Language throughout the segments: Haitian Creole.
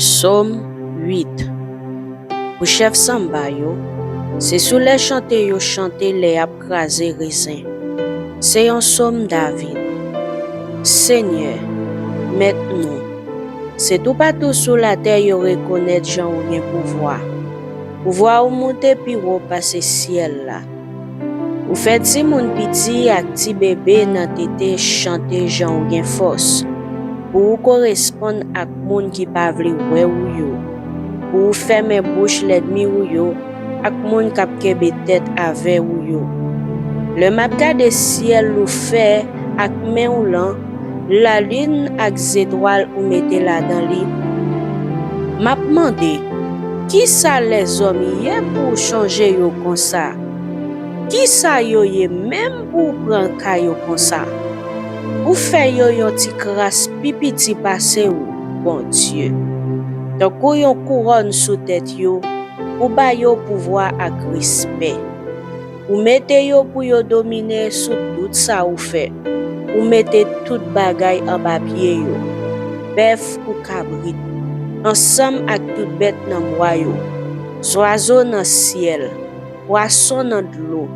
Psaume 8. Pour chef Samba yo, c'est sous les chanter yo chanter les ap krasé raisin. C'est un psaume David. Seigneur, maintenant, c'est tout partout sur la terre yo reconnaître Jean ou gen pouvoir. Pouvoir ou monter pi ou passer ciel là. Ou fait ti moun piti ak ti bébé nan tete chanter Jean ou gen force. Pour correspondre ak moun ki pa vle wè ou yo. Pour fermer bouche l'ennemi ou yo, ak moun kap kebe tête ave ou yo. Le map gade ciel ou fait ak men ou lan, la lune ak zétoile ou mette la dans li. Map mande, qui ça les hommes yé pour changer yo comme ça? Qui ça yo yé même pour prendre ka yo comme ça? Ou fait yo yon ti kras pipiti pase ou, bon Dieu. Donc ou yon couronne sous tête yo, ou ba yo pouvoir ak respect. Ou mette yo pour yo dominer sous tout ça ou fait. Ou mette tout bagay en bas pied yo. Bœuf ou cabrit, ensemble ak tout bête nan bois yo. Oiseau nan ciel, poisson nan l'eau.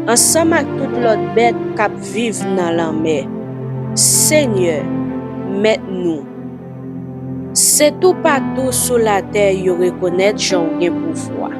Ensemble ak tout l'autre bête kap vive nan la mer. Seigneur, maintenant, c'est tout partout sur la terre yo reconnaître Jean gen pouvoir.